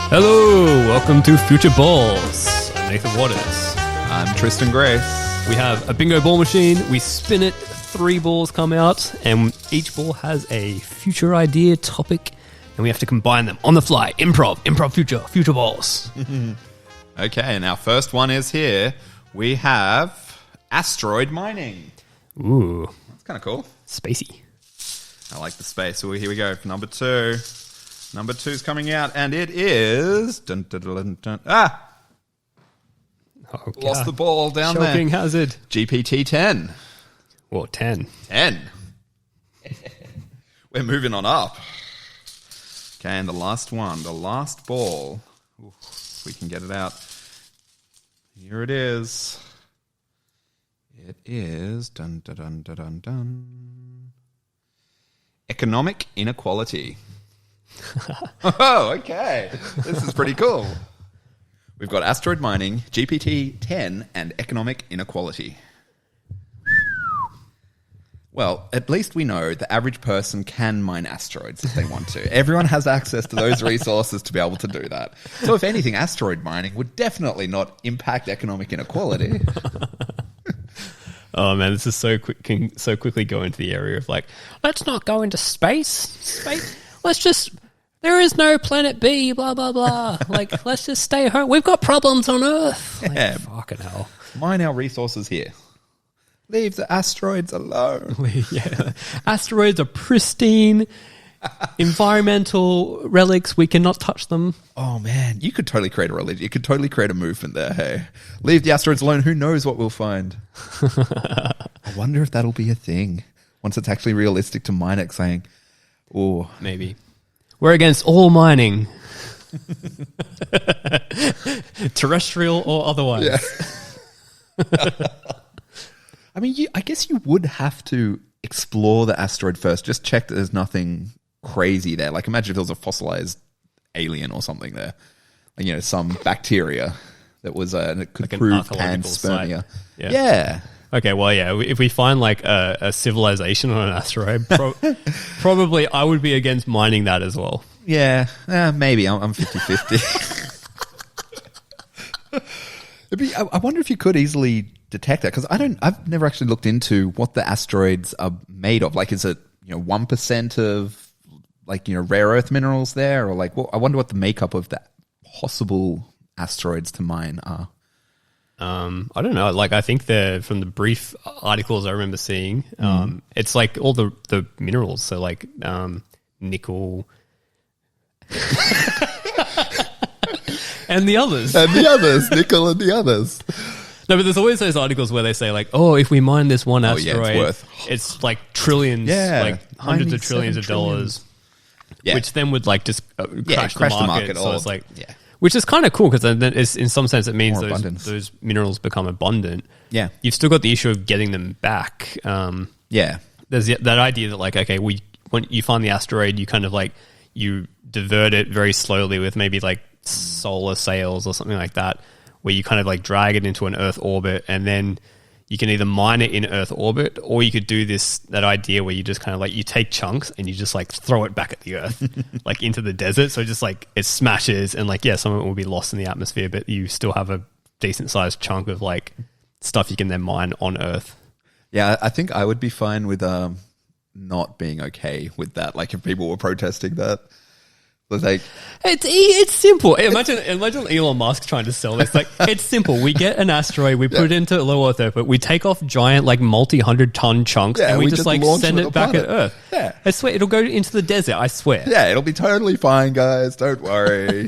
Hello, welcome to Future Balls. I'm Nathan Waters. I'm Tristan Grace. We have a bingo ball machine. We spin it, 3 balls come out, and each ball has a future idea topic, and we have to combine them on the fly. Improv future balls. Okay, and our first one is here. We have asteroid mining. Ooh, That's kind of cool. spacey. I like the space. So here we go. Number 2. Number 2's coming out, and it is... Dun, dun, dun, dun. Ah! Oh, Lost the ball down Shocking there. hazard. GPT-10. Well, 10. 10. We're moving on up. Okay, and the last one. The last ball. Ooh, if we can get it out. Here it is. It is... Dun, dun, dun, dun, dun, dun. Economic inequality. Oh, okay. This is pretty cool. We've got asteroid mining, GPT-10, and economic inequality. Well, at least we know the average person can mine asteroids if they want to. Everyone has access to those resources to be able to do that. So if anything, asteroid mining would definitely not impact economic inequality. Oh man, this is so quick. Can so quickly go into the area of like, let's not go into space. Let's just. There is no planet B. Blah blah blah. Like, let's just stay home. We've got problems on Earth. Like, Yeah. fucking hell. Mine our resources here. Leave the asteroids alone. Yeah, asteroids are pristine. Environmental relics. We cannot touch them. Oh man, you could totally create a religion. You could totally create a movement there. Hey, leave the asteroids alone. Who knows what we'll find? I wonder if that'll be a thing once it's actually realistic to mine it. Saying, "Oh, Maybe. We're against all mining. Terrestrial or otherwise. yeah." I mean, I guess you would have to explore the asteroid first. Just check that there's nothing crazy there. Like, imagine if there was a fossilized alien or something there. Like, you know, some bacteria that was that could Like an prove archaeological panspermia. site. Yeah. Yeah. Okay, well, yeah, if we find like a civilization on an asteroid, probably I would be against mining that as well. Yeah, maybe. I'm 50-50. I wonder if you could easily detect that, because I've never actually looked into what the asteroids are made of. Like, is it 1% of like rare earth minerals there, or like I wonder what the makeup of the possible asteroids to mine are. I don't know. Like, I think from the brief articles I remember seeing, it's like all the minerals. So like nickel. And the others. Nickel and the others. No, but there's always those articles where they say like, oh, if we mine this one asteroid, it's like trillions, like hundreds of trillions of dollars, which then would like just crash the market. So it's like, which is kind of cool, because then in some sense it means those minerals become abundant. Yeah. You've still got the issue of getting them back. There's that idea that like, okay, when you find the asteroid, you kind of like, you divert it very slowly with maybe like solar sails or something like that, where you kind of like drag it into an Earth orbit, and then you can either mine it in Earth orbit, or you could do that idea where you just kind of like, you take chunks and you just like throw it back at the Earth, like into the desert. So just like it smashes, and like, yeah, some of it will be lost in the atmosphere, but you still have a decent sized chunk of like stuff you can then mine on Earth. Yeah, I think I would be fine with not being okay with that. Like, if people were protesting that. Like, it's simple. Imagine Elon Musk trying to sell this. Like, it's simple. We get an asteroid, we put it into low Earth orbit, we take off giant like multi-100-ton chunks, and we just like send it back at Earth. Yeah, I swear it'll go into the desert. I swear. Yeah, it'll be totally fine, guys. Don't worry.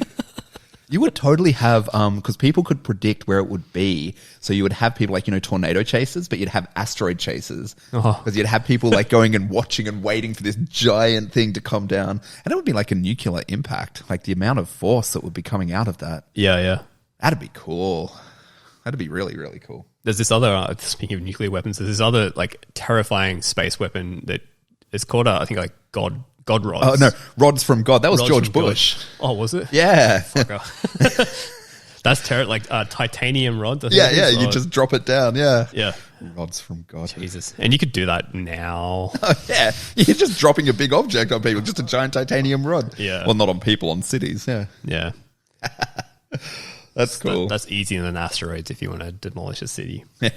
You would totally have, because people could predict where it would be. So you would have people like, tornado chasers, but you'd have asteroid chasers. Because you'd have people like going and watching and waiting for this giant thing to come down. And it would be like a nuclear impact, like the amount of force that would be coming out of that. Yeah. That'd be cool. That'd be really, really cool. There's this other, speaking of nuclear weapons, there's this other like terrifying space weapon that is called, I think, like God rods. Oh, no. Rods from God. That was George Bush. God. Oh, was it? Yeah. That's terrible. Like titanium rods. Yeah. You just drop it down. Yeah. Yeah. Rods from God. Jesus. And you could do that now. Oh, yeah. You're just dropping a big object on people. Just a giant titanium rod. Yeah. Well, not on people, on cities. Yeah. Yeah. That's cool. That's easier than asteroids if you want to demolish a city. Yeah.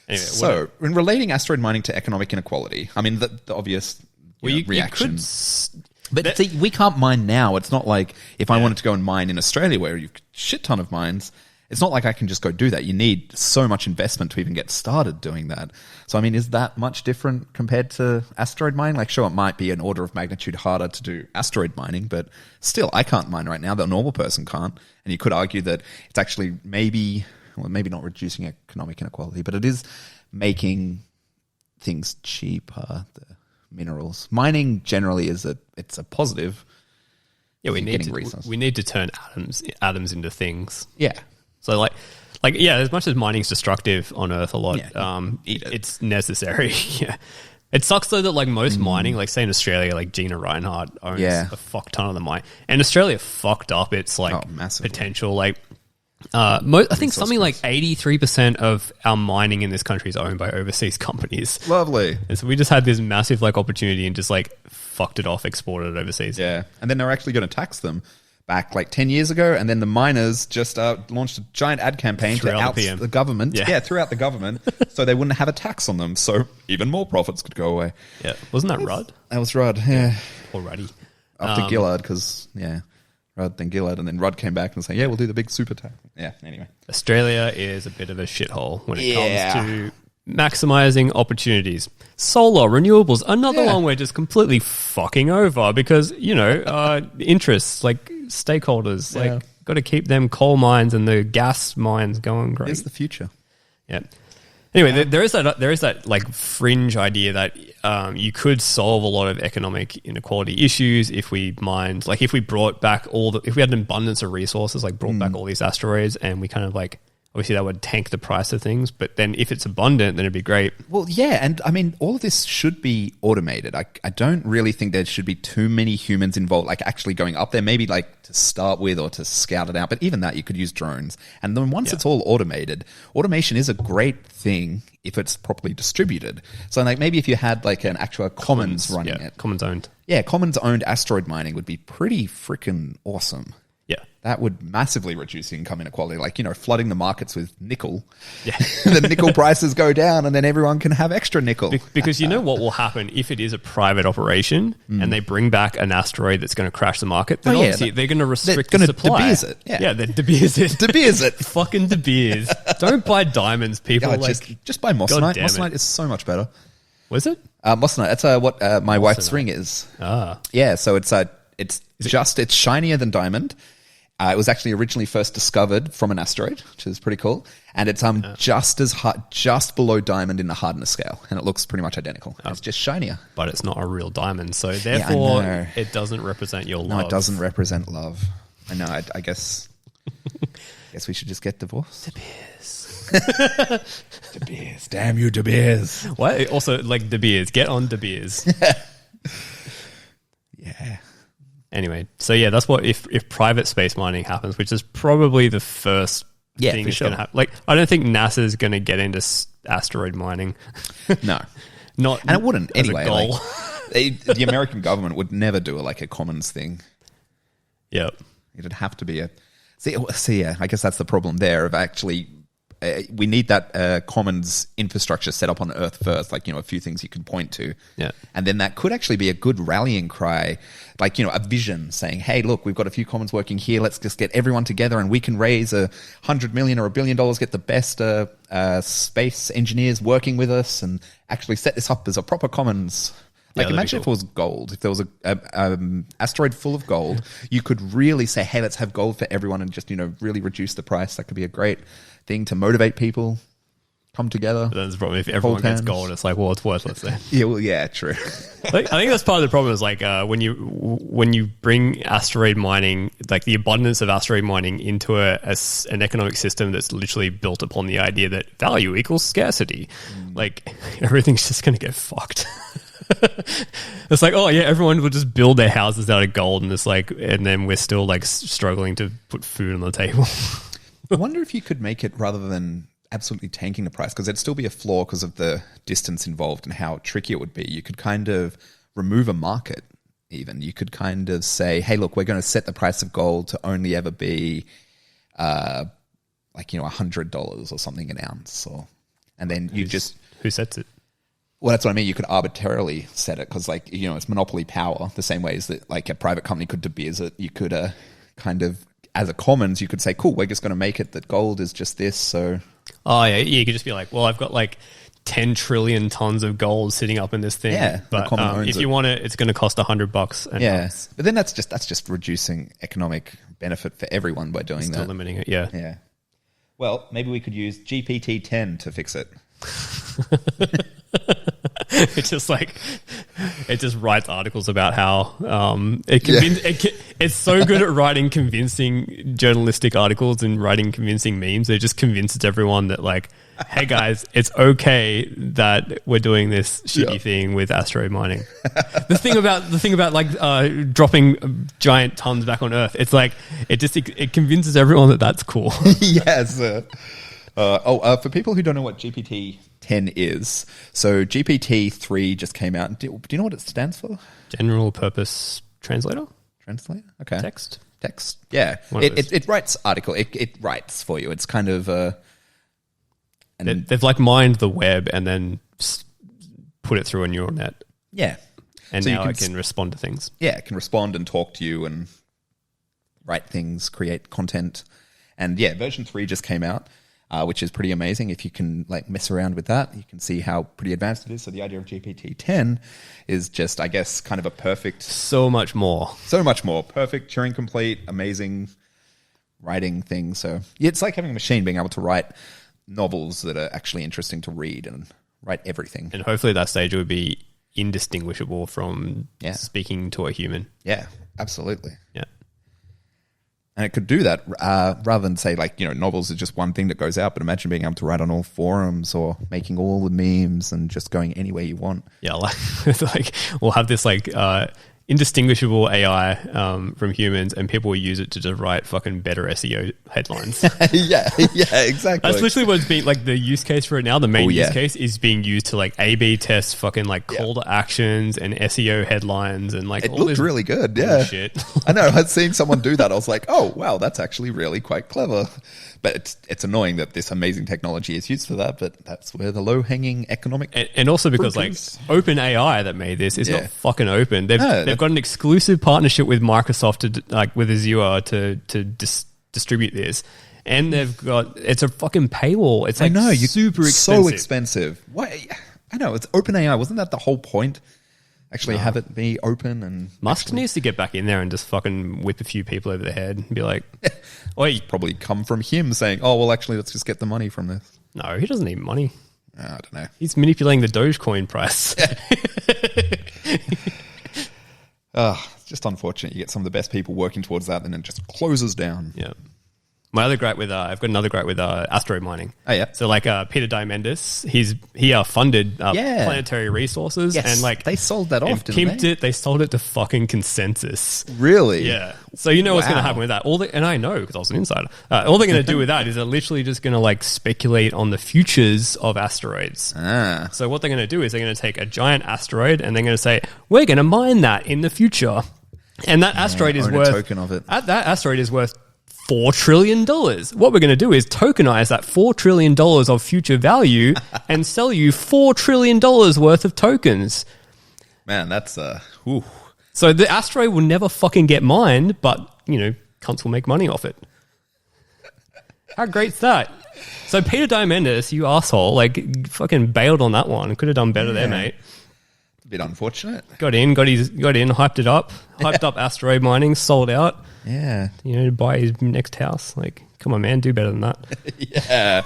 Anyway, so, in relating asteroid mining to economic inequality, I mean, the obvious reaction. But see, we can't mine now. It's not like if I wanted to go and mine in Australia where you've a shit ton of mines, it's not like I can just go do that. You need so much investment to even get started doing that. So, I mean, is that much different compared to asteroid mining? Like, sure, it might be an order of magnitude harder to do asteroid mining, but still, I can't mine right now. The normal person can't. And you could argue that it's actually maybe not reducing economic inequality, but it is making things cheaper, the minerals. Mining generally it's a positive. Yeah, we need to turn atoms into things. Yeah. So as much as mining's destructive on Earth a lot, it's necessary. Yeah. It sucks though that like most mining, like say in Australia, like Gina Reinhardt owns a fuck ton of the mine, and Australia fucked up its like potential. Like, I think something like 83% of our mining in this country is owned by overseas companies. Lovely. And so we just had this massive like opportunity and just like fucked it off, exported it overseas. Yeah, and then they're actually going to tax them back like 10 years ago, and then the miners just launched a giant ad campaign to out the government. Yeah, throughout the government, so they wouldn't have a tax on them, so even more profits could go away. Yeah, wasn't that Rudd? That was Rudd, yeah. Or Ruddy. After Gillard, because, Rudd, then Gillard, and then Rudd came back and said, we'll do the big super tax. Yeah, anyway. Australia is a bit of a shithole when it comes to maximizing opportunities. Solar, renewables, another one we're just completely fucking over because, interests, like stakeholders, like got to keep them coal mines and the gas mines going great. It's the future. Yeah. Anyway, there is that like fringe idea that you could solve a lot of economic inequality issues if we mined, like if we brought back if we had an abundance of resources, like brought back all these asteroids, and we kind of like, obviously that would tank the price of things, but then if it's abundant, then it'd be great. Well, yeah, and I mean, all of this should be automated. I don't really think there should be too many humans involved, like actually going up there, maybe like to start with or to scout it out, but even that, you could use drones. And then once it's all automated, automation is a great thing if it's properly distributed. So like maybe if you had like an actual commons running it. Commons owned. Yeah, commons owned asteroid mining would be pretty freaking awesome. Yeah. That would massively reduce income inequality, like, flooding the markets with nickel. Yeah. The nickel prices go down and then everyone can have extra nickel. Because you know what will happen if it is a private operation and they bring back an asteroid that's going to crash the market, then obviously they're going to restrict the supply. De Beers it. Yeah, they're De Beers it. De Beers it. Fucking De Beers. Don't buy diamonds, people. Just buy moissanite. Moissanite is so much better. Was it? Moissanite. That's what my wife's ring is. Ah. Yeah, so it's shinier than diamond. It was actually originally first discovered from an asteroid, which is pretty cool. And it's just as hard, just below diamond in the hardness scale. And it looks pretty much identical. It's just shinier. But it's not a real diamond. So therefore, it doesn't represent your love. No, it doesn't represent love. I know. I guess we should just get divorced. De Beers. De Beers. Damn you, De Beers. What? Also, like De Beers. Get on De Beers. Yeah. Anyway, so yeah, that's what if private space mining happens, which is probably the first thing that's going to happen. Like, I don't think NASA's going to get into asteroid mining. No, and it wouldn't as anyway. A goal. Like, the American government would never do a commons thing. Yep, it'd have to be yeah. I guess that's the problem there of actually. We need that commons infrastructure set up on Earth first, like, a few things you can point to. Yeah. And then that could actually be a good rallying cry, like, a vision saying, hey, look, we've got a few commons working here. Let's just get everyone together and we can raise $100 million or $1 billion, get the best space engineers working with us and actually set this up as a proper commons. Like, imagine if it was gold. If there was a asteroid full of gold, you could really say, hey, let's have gold for everyone and just, really reduce the price. That could be a great thing to motivate people, come together. But then there's a problem. If everyone gets gold, it's like, well, it's worthless then. Yeah, well, yeah, true. I think that's part of the problem is like when you bring asteroid mining, like the abundance of asteroid mining into an economic system that's literally built upon the idea that value equals scarcity, like everything's just going to get fucked. It's like, oh yeah, everyone will just build their houses out of gold, and it's like, and then we're still like struggling to put food on the table. I wonder if you could make it rather than absolutely tanking the price, because there'd still be a flaw because of the distance involved and how tricky it would be. You could kind of remove a market even. You could kind of say, hey, look, we're going to set the price of gold to only ever be $100 or something an ounce. And then you just... Who sets it? Well, that's what I mean. You could arbitrarily set it because, it's monopoly power. The same way as that, a private company could De Beers it. You could kind of, as a commons, you could say, cool, we're just going to make it that gold is just this. So, oh yeah, you could just be like, well, I've got 10 trillion tons of gold sitting up in this thing. Yeah, but if you want it, it's going to cost $100. Yeah, but then that's just reducing economic benefit for everyone by doing Still that. Limiting it. Yeah. Yeah. Well, maybe we could use GPT-10 to fix it. It's just it just writes articles about how it's so good at writing convincing journalistic articles and writing convincing memes. It just convinces everyone that hey guys, it's okay that we're doing this shitty thing with asteroid mining. The thing about dropping giant tons back on Earth, it's it convinces everyone that that's cool. Yes. For people who don't know what GPT-10 is, so GPT-3 just came out. Do you know what it stands for? General Purpose Translator? Translator? Okay. Text? Yeah. It writes article. It writes for you. It's kind of... they've mined the web and then put it through a neural net. Yeah. And so now it can respond to things. Yeah, it can respond and talk to you and write things, create content. And yeah, version 3 just came out. Which is pretty amazing. If you can mess around with that, you can see how pretty advanced it is. So the idea of GPT-10 is just, I guess, kind of a perfect... So much more. Perfect, Turing complete, amazing writing thing. So yeah, it's like having a machine being able to write novels that are actually interesting to read and write everything. And hopefully that stage would be indistinguishable from speaking to a human. Yeah, absolutely. Yeah. And it could do that rather than say, novels are just one thing that goes out. But imagine being able to write on all forums or making all the memes and just going anywhere you want. Yeah, we'll have this indistinguishable AI from humans, and people will use it to just write fucking better SEO headlines. yeah, exactly. That's literally what's being the use case for it now. The main use case is being used to A/B test fucking call to actions and SEO headlines and it all looked this really good. Yeah, shit. I know. I'd seen someone do that. I was like, oh wow, that's actually really quite clever. But it's annoying that this amazing technology is used for that, but that's where the low-hanging economic... And also because, OpenAI that made this is not fucking open. They've got an exclusive partnership with Microsoft, with Azure to distribute this. And they've got... It's a fucking paywall. It's super expensive. So expensive. Why? I know, it's OpenAI. Wasn't that the whole point? Actually have it be open and... Musk needs to get back in there and just fucking whip a few people over the head and be like... Oi. Probably come from him saying, oh, well, actually, let's just get the money from this. No, he doesn't need money. I don't know. He's manipulating the Dogecoin price. It's just unfortunate. You get some of the best people working towards that and then it just closes down. Yeah. My other gripe with I've got another gripe with asteroid mining. Oh yeah. So Peter Diamandis, he funded Planetary Resources and they sold that off, didn't they? They sold it to fucking Consensus. Really? Yeah. So you know what's going to happen with that? And I know because I was an insider. All they're going to do with that is they're literally just going to speculate on the futures of asteroids. So what they're going to do is they're going to take a giant asteroid and they're going to say we're going to mine that in the future, and that asteroid is worth a token of it. That asteroid is worth $4 trillion. What we're going to do is tokenize that $4 trillion of future value and sell you $4 trillion worth of tokens. Man, that's So the asteroid will never fucking get mined, but cunts will make money off it. How great's that? So Peter Diamandis, you asshole, fucking bailed on that one. Could have done better there, mate. A bit unfortunate. Got in, hyped it up, hyped up asteroid mining, sold out. Yeah. To buy his next house. Come on, man, do better than that. Yeah.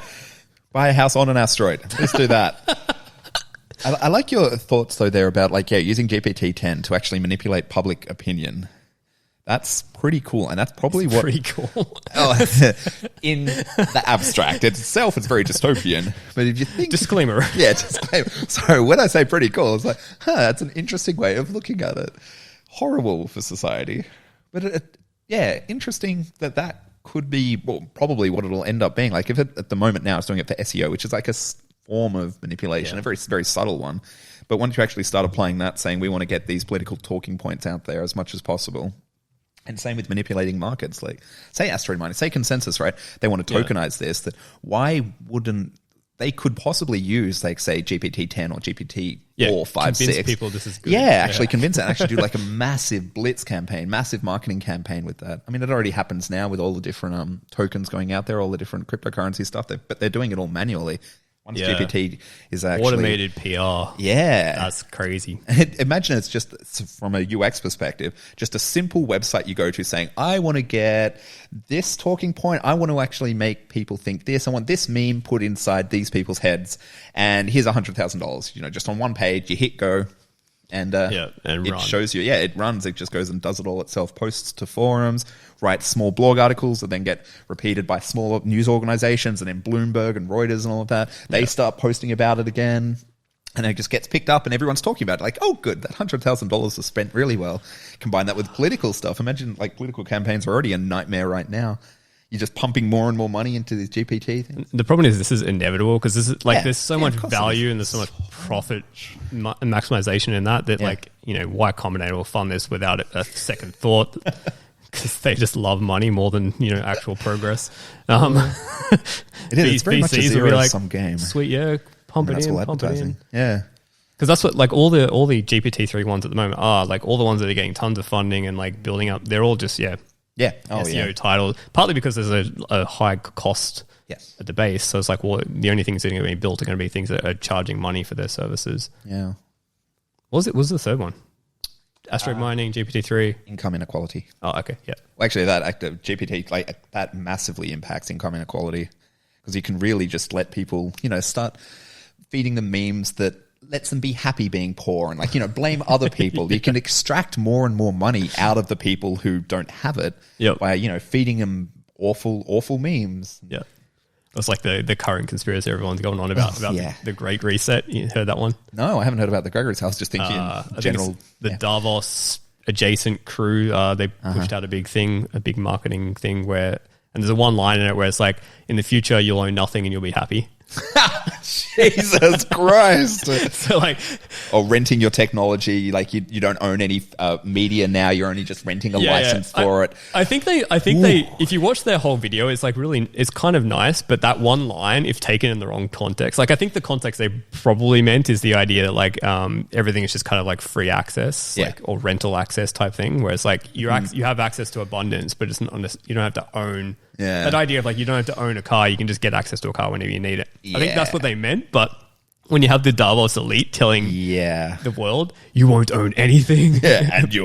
Buy a house on an asteroid. Let's do that. I like your thoughts, though, there about, using GPT-10 to actually manipulate public opinion. That's pretty cool, and that's probably pretty cool. In the abstract itself, it's very dystopian. But if you think... Disclaimer. Yeah, disclaimer. So when I say pretty cool, it's that's an interesting way of looking at it. Horrible for society. But interesting that could be probably what it'll end up being. If it, at the moment now it's doing it for SEO, which is a form of manipulation, a very, very subtle one. But once you actually start applying that, saying we want to get these political talking points out there as much as possible, and same with manipulating markets, like say Asteroid mining, say Consensus, right? They want to tokenize this. That why wouldn't they could possibly use, like, say, GPT-10 or GPT-4, 5, 6. People this is good. Yeah, actually convince it. Actually do like a massive blitz campaign, massive marketing campaign with that. I mean, it already happens now with all the different tokens going out there, all the different cryptocurrency stuff, but they're doing it all manually. Once GPT is actually... automated PR. Yeah. That's crazy. Imagine it's just, from a UX perspective, just a simple website you go to saying, I want to get this talking point. I want to actually make people think this. I want this meme put inside these people's heads. And here's $100,000. You know, just on one page, you hit go. And, it shows you, it runs. It just goes and does it all itself. Posts to forums, writes small blog articles that then get repeated by smaller news organizations, and then Bloomberg and Reuters and all of that. They start posting about it again, and it just gets picked up, and everyone's talking about it. Like, oh, good, that $100,000 was spent really well. Combine that with political stuff. Imagine, like, political campaigns are already a nightmare right now. You're just pumping more and more money into these GPT things. The problem is this is inevitable because this is like there's so much value and there's so much profit maximization in that like, you know, Y Combinator will fund this without a second thought because they just love money more than, you know, actual progress. It is. It's very much a zero-sum game. Sweet, pump it in. Yeah. Because that's what, like, all the GPT-3 ones at the moment are, like, all the ones that are getting tons of funding and like building up, they're all just SEO title, partly because there's a high cost at the base. So it's like, well, the only things that are going to be built are going to be things that are charging money for their services. Yeah. What was the third one? Asteroid mining, GPT-3. Income inequality. Oh, okay, yeah. Well, actually, that active GPT, like, that massively impacts income inequality because you can really just let people, you know, start feeding them memes that lets them be happy being poor and, like, you know, blame other people. You can extract more and more money out of the people who don't have it by, you know, feeding them awful memes. Yeah. That's like the current conspiracy everyone's going on about the Great Reset. You heard that one? No, I haven't heard about the Great Reset. I was just thinking general. The Davos adjacent crew, they pushed out a big marketing thing and there's a one line in it where it's like, in the future, you'll own nothing and you'll be happy. Jesus Christ. So, like, or renting your technology, like you don't own any media now, you're only just renting a license for it. I think they if you watch their whole video, it's like really, it's kind of nice, but that one line, if taken in the wrong context, like I think the context they probably meant is the idea that, like, everything is just kind of like free access, like, or rental access type thing, where it's like you have access to abundance, but it's not, you don't have to own. Yeah. That idea of, like, you don't have to own a car, you can just get access to a car whenever you need it. Yeah. I think that's what they meant, but when you have the Davos elite telling the world, you won't own anything, and you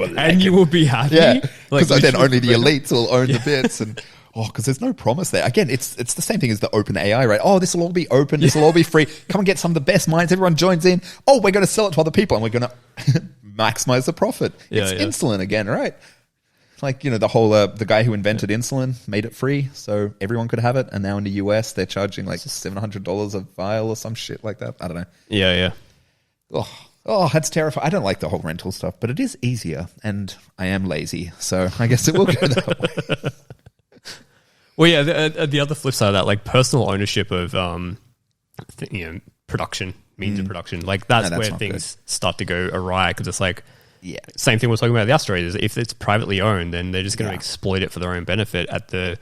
will be happy. Because then only the elites will own the bits, and because there's no promise there. Again, it's the same thing as the open AI, right? Oh, this will all be open, this will all be free. Come and get some of the best minds. Everyone joins in. Oh, we're going to sell it to other people, and we're going to maximize the profit. It's insulin again, right? Like, you know, the whole, the guy who invented insulin made it free so everyone could have it. And now in the US, they're charging like $700 a vial or some shit like that. I don't know. Yeah. Oh, that's terrifying. I don't like the whole rental stuff, but it is easier and I am lazy. So I guess it will go that way. Well, yeah, the other flip side of that, like personal ownership of, production, means of production. Like that's where things start to go awry because it's like, same thing we're talking about the Asteroid is if it's privately owned, then they're just going to exploit it for their own benefit at the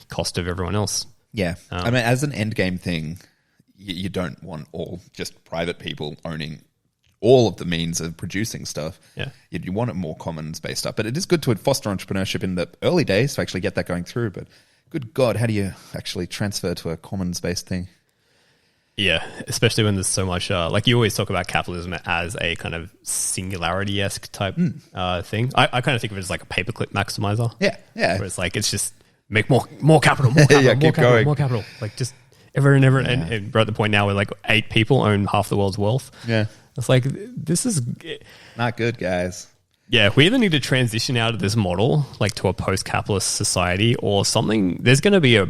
cost of everyone else. Yeah. I mean, as an end game thing, you don't want all just private people owning all of the means of producing stuff. Yeah. You want it more commons-based stuff. But it is good to foster entrepreneurship in the early days to actually get that going through. But good God, how do you actually transfer to a commons-based thing? Yeah, especially when there's so much, like you always talk about capitalism as a kind of singularity-esque type thing. I kind of think of it as like a paperclip maximizer. Yeah. Where it's like, it's just make more capital, more capital. Like just ever and ever. And we're at the point now where like 8 people own half the world's wealth. Yeah. It's like, this is... not good, guys. Yeah, we either need to transition out of this model, like to a post-capitalist society or something. There's going to be a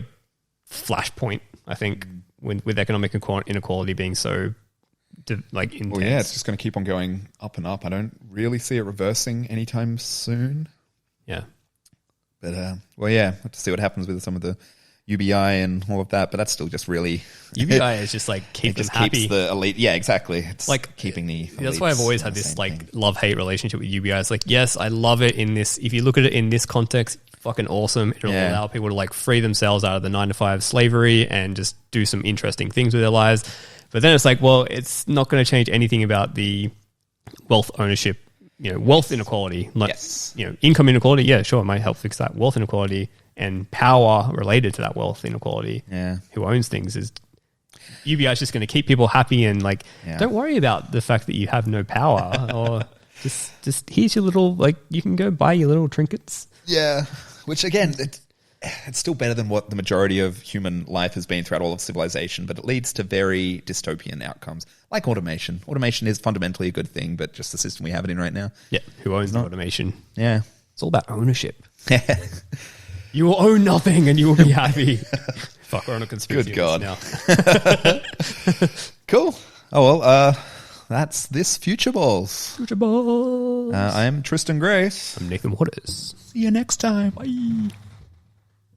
flashpoint, I think, with economic inequality being so like intense. Well, yeah, it's just going to keep on going up and up. I don't really see it reversing anytime soon. Yeah. But, we'll have to see what happens with some of the UBI and all of that, but that's still just really... UBI is just like keep them happy. Keeps the elite... Yeah, exactly. It's like keeping the... That's why I've always had this like love-hate relationship with UBI. It's like, yes, I love it in this... If you look at it in this context, fucking awesome. It'll allow people to like free themselves out of the 9-to-5 slavery and just do some interesting things with their lives. But then it's like, well, it's not going to change anything about the wealth ownership, wealth inequality. Like, income inequality, yeah, sure, it might help fix that. Wealth inequality and power related to that wealth inequality. Yeah. Who owns things is... UBI is just going to keep people happy and like, don't worry about the fact that you have no power or just here's your little, like, you can go buy your little trinkets. Yeah. Which again, it's still better than what the majority of human life has been throughout all of civilization, but it leads to very dystopian outcomes, like automation. Automation is fundamentally a good thing, but just the system we have it in right now. Yeah, who owns the automation? Yeah. It's all about ownership. You will own nothing and you will be happy. Fuck, we're on a conspiracy. Good God. Now. Cool. Oh, well, that's this Future Balls. Future Balls. I'm Tristan Grace. I'm Nathan Waters. See you next time. Bye.